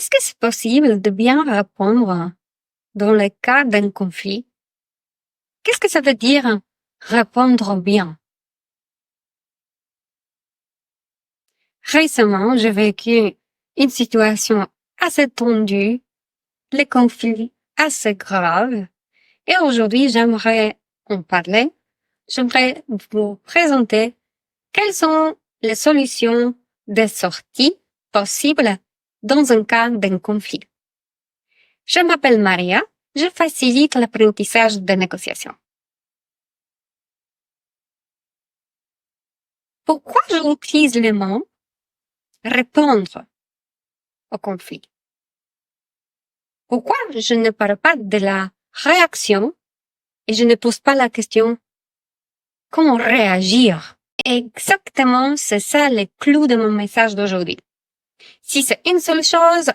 Est-ce que c'est possible de bien répondre dans le cas d'un conflit? Qu'est-ce que ça veut dire répondre bien? Récemment, j'ai vécu une situation assez tendue, les conflits assez graves, et aujourd'hui, j'aimerais en parler. J'aimerais vous présenter quelles sont les solutions de sortie possibles dans un cas d'un conflit. Je m'appelle Maria, je facilite l'apprentissage de négociation. Pourquoi j'utilise le mot répondre au conflit? Pourquoi je ne parle pas de la réaction et je ne pose pas la question comment réagir? Exactement, c'est ça le clou de mon message d'aujourd'hui. Si c'est une seule chose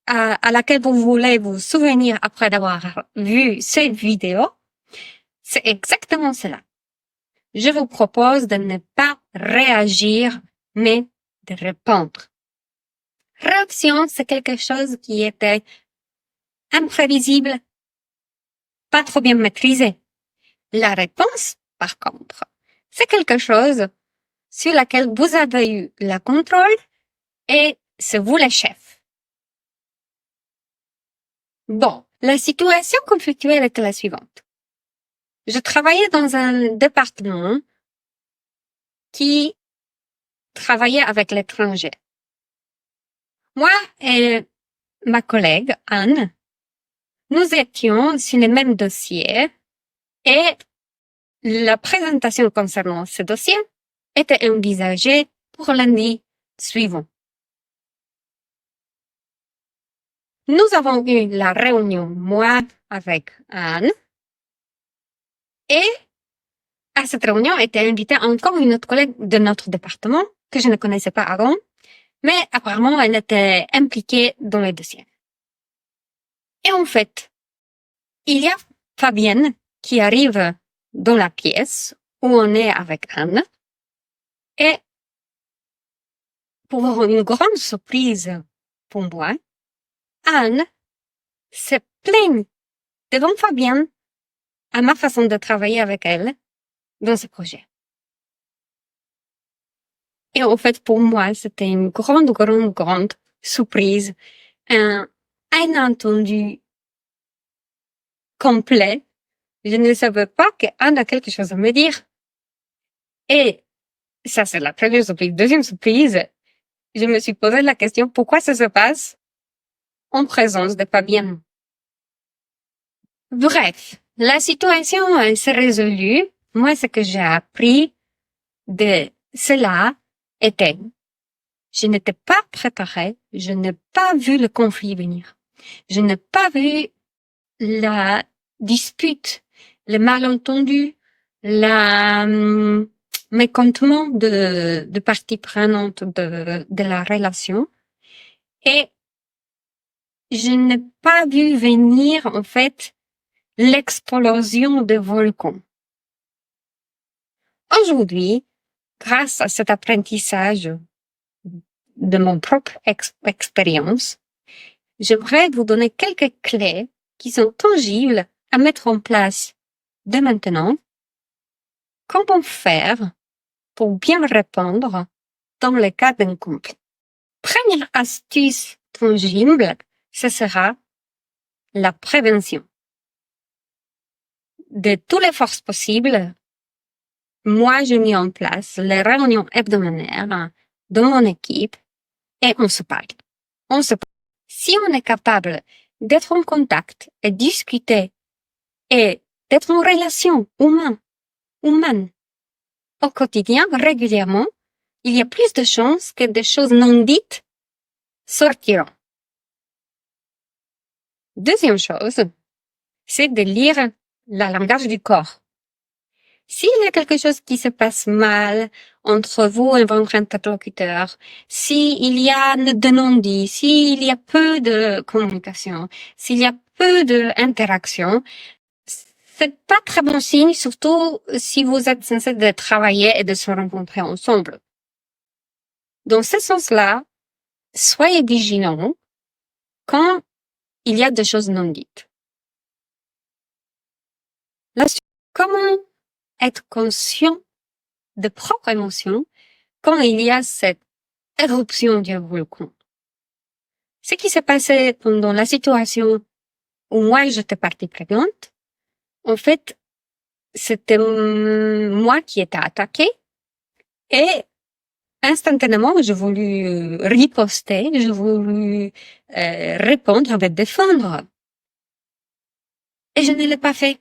à laquelle vous voulez vous souvenir après d'avoir vu cette vidéo, c'est exactement cela. Je vous propose de ne pas réagir, mais de répondre. Réaction, c'est quelque chose qui était imprévisible, pas trop bien maîtrisé. La réponse, par contre, c'est quelque chose sur laquelle vous avez eu le contrôle et c'est vous le chef. Bon, la situation conflictuelle était la suivante. Je travaillais dans un département qui travaillait avec l'étranger. Moi et ma collègue, Anne, nous étions sur le même dossier et la présentation concernant ce dossier était envisagée pour lundi suivant. Nous avons eu la réunion, moi avec Anne, et à cette réunion était invitée encore une autre collègue de notre département que je ne connaissais pas avant, mais apparemment elle était impliquée dans le dossier. Et en fait, il y a Fabienne qui arrive dans la pièce où on est avec Anne, et pour une grande surprise pour moi, Anne se plaint devant Fabienne à ma façon de travailler avec elle dans ce projet. Et en fait, pour moi, c'était une grande surprise, un inattendu complet. Je ne savais pas qu'Anne a quelque chose à me dire. Et ça, c'est la première surprise. Deuxième surprise, je me suis posé la question, pourquoi ça se passe en présence de Fabienne? Bref, la situation, elle s'est résolue. Moi, ce que j'ai appris de cela était, je n'étais pas préparée, je n'ai pas vu le conflit venir. Je n'ai pas vu la dispute, le malentendu, la mécontentement de parties prenantes de la relation. Et je n'ai pas vu venir, en fait, l'explosion de volcans. Aujourd'hui, grâce à cet apprentissage de mon propre expérience, j'aimerais vous donner quelques clés qui sont tangibles à mettre en place dès maintenant. Comment faire pour bien répondre dans le cas d'un conflit? Première astuce tangible, ce sera la prévention. De toutes les forces possibles, moi, j'ai mis en place les réunions hebdomadaires de mon équipe et on se parle. Si on est capable d'être en contact et discuter et d'être en relation humaine au quotidien, régulièrement, il y a plus de chances que des choses non dites sortiront. Deuxième chose, c'est de lire le langage du corps. S'il y a quelque chose qui se passe mal entre vous et votre interlocuteur, s'il y a de non-dits, s'il y a peu de communication, s'il y a peu d'interaction, c'est pas très bon signe, surtout si vous êtes censé de travailler et de se rencontrer ensemble. Dans ce sens-là, soyez vigilants quand il y a des choses non dites. Comment être conscient de propres émotions quand il y a cette éruption du volcan? Ce qui s'est passé pendant la situation où moi j'étais partie prenante, en fait, c'était moi qui étais attaquée et instantanément, j'ai voulu riposter, j'ai voulu répondre, me défendre. Et je ne l'ai pas fait.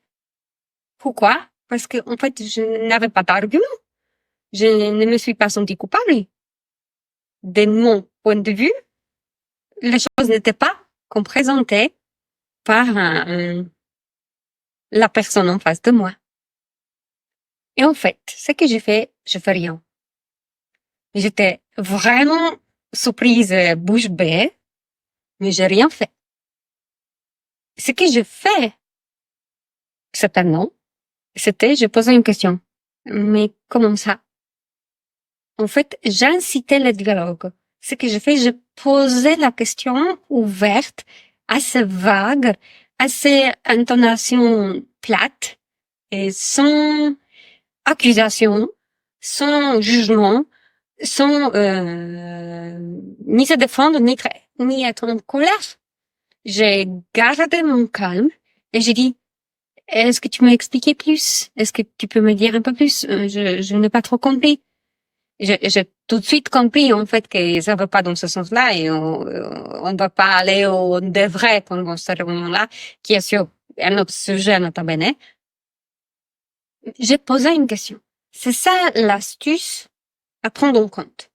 Pourquoi? Parce que en fait, je n'avais pas d'argument. Je ne me suis pas sentie coupable. De mon point de vue, les choses n'étaient pas comme présentées par la personne en face de moi. Et en fait, ce que j'ai fait, je fais rien. J'étais vraiment surprise, bouche bée, mais j'ai rien fait. Ce que j'ai fait, certainement, c'était, je posais une question. Mais comment ça? En fait, j'incitais le dialogue. Ce que j'ai fait, je posais la question ouverte, assez vague, assez intonation plate, et sans accusation, sans jugement, sans ni se défendre, ni être en colère. J'ai gardé mon calme et j'ai dit, est-ce que tu peux m'expliquer plus? Est-ce que tu peux me dire un peu plus? Je n'ai pas trop compris. J'ai tout de suite compris, en fait, que ça va pas dans ce sens-là et on ne va pas aller au devrait pendant ce moment-là, qui est sur un autre sujet, nota bene. J'ai posé une question. C'est ça l'astuce à prendre en compte.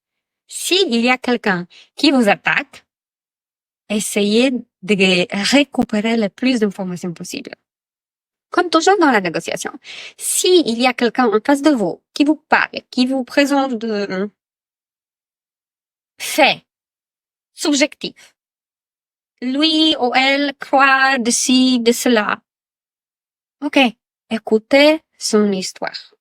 S'il y a quelqu'un qui vous attaque, essayez de récupérer le plus d'informations possible. Comme toujours dans la négociation. S'il y a quelqu'un en face de vous qui vous parle, qui vous présente de faits subjectifs, lui ou elle croit de ci, de cela. Ok, écoutez son histoire.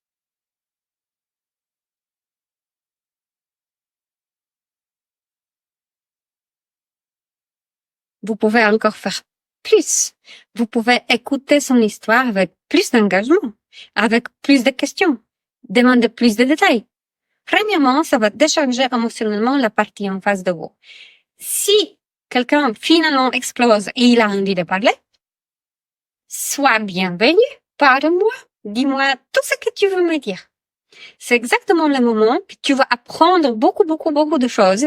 Vous pouvez encore faire plus. Vous pouvez écouter son histoire avec plus d'engagement, avec plus de questions, demander plus de détails. Premièrement, ça va décharger émotionnellement la partie en face de vous. Si quelqu'un finalement explose et il a envie de parler, sois bienvenu, parle-moi, dis-moi tout ce que tu veux me dire. C'est exactement le moment que tu vas apprendre beaucoup de choses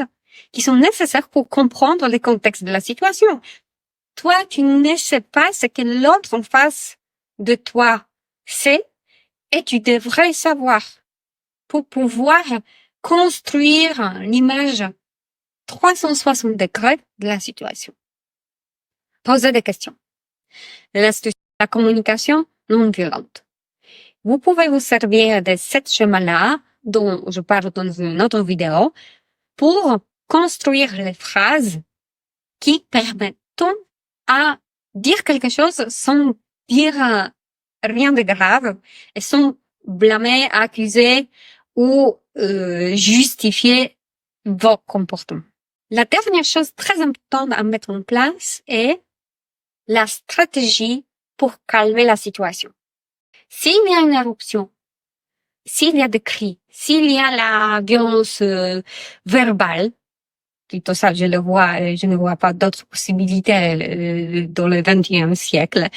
qui sont nécessaires pour comprendre le contexte de la situation. Toi, tu ne sais pas ce que l'autre en face de toi sait et tu devrais savoir pour pouvoir construire l'image 360 degrés de la situation. Posez des questions. L'astuce de la communication non violente. Vous pouvez vous servir de cette schéma-là, dont je parle dans une autre vidéo, pour construire les phrases qui permettent à dire quelque chose sans dire rien de grave et sans blâmer, accuser ou justifier vos comportements. La dernière chose très importante à mettre en place est la stratégie pour calmer la situation. S'il y a une éruption, s'il y a des cris, s'il y a la violence verbale, plutôt ça, je ne vois pas d'autres possibilités dans le XXIe siècle.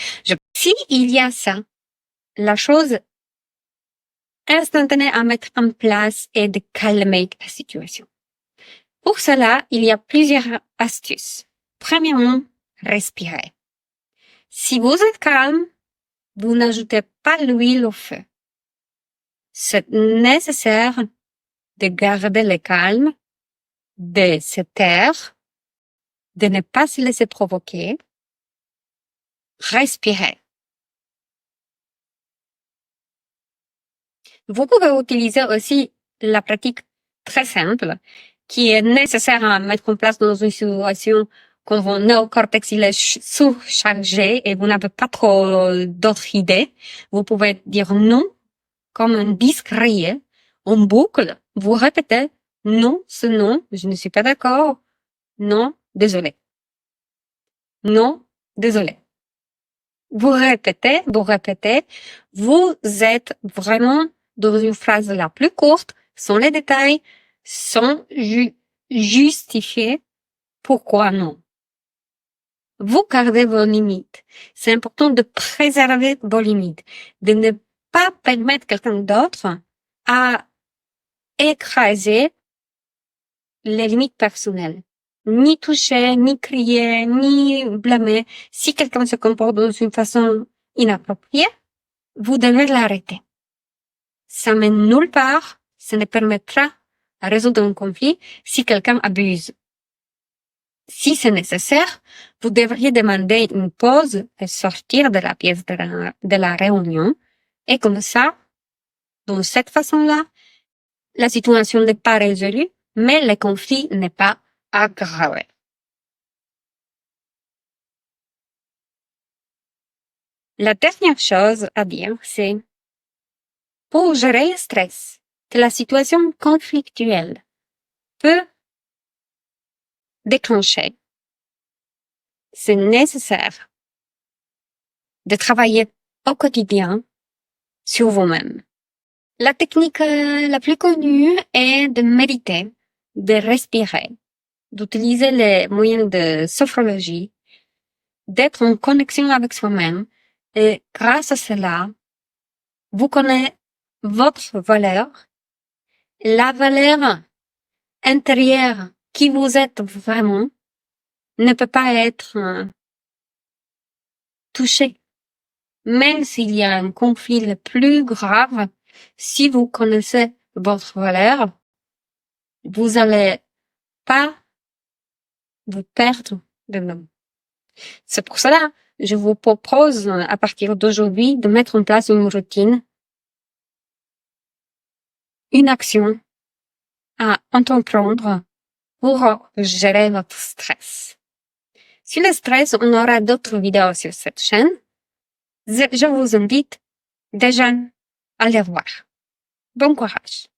S'il y a ça, la chose instantanée à mettre en place est de calmer la situation. Pour cela, il y a plusieurs astuces. Premièrement, respirez. Si vous êtes calme, vous n'ajoutez pas l'huile au feu. C'est nécessaire de garder le calme, de se taire, de ne pas se laisser provoquer. Respirez. Vous pouvez utiliser aussi la pratique très simple qui est nécessaire à mettre en place dans une situation quand votre néocortex il est surchargé et vous n'avez pas trop d'autres idées. Vous pouvez dire non comme un disque rayé en boucle. Vous répétez non, c'est non, je ne suis pas d'accord, non, désolé. Non, désolé. Vous répétez, vous êtes vraiment dans une phrase la plus courte, sans les détails, sans justifier pourquoi non. Vous gardez vos limites. C'est important de préserver vos limites, de ne pas permettre quelqu'un d'autre à écraser les limites personnelles. Ni toucher, ni crier, ni blâmer. Si quelqu'un se comporte d'une façon inappropriée, vous devez l'arrêter. Ça mène nulle part, ça ne permettra à résoudre un conflit si quelqu'un abuse. Si c'est nécessaire, vous devriez demander une pause et sortir de la pièce de la réunion. Et comme ça, de cette façon-là, la situation n'est pas résolue, mais le conflit n'est pas aggravé. La dernière chose à dire, c'est pour gérer le stress que la situation conflictuelle peut déclencher, c'est nécessaire de travailler au quotidien sur vous-même. La technique la plus connue est de méditer, de respirer, d'utiliser les moyens de sophrologie, d'être en connexion avec soi-même et grâce à cela, vous connaissez votre valeur, la valeur intérieure qui vous êtes vraiment ne peut pas être touchée. Même s'il y a un conflit le plus grave, si vous connaissez votre valeur, vous allez pas vous perdre de vous. C'est pour cela, je vous propose à partir d'aujourd'hui de mettre en place une routine, une action à entreprendre pour gérer votre stress. Sur le stress, on aura d'autres vidéos sur cette chaîne. Je vous invite déjà à les voir. Bon courage!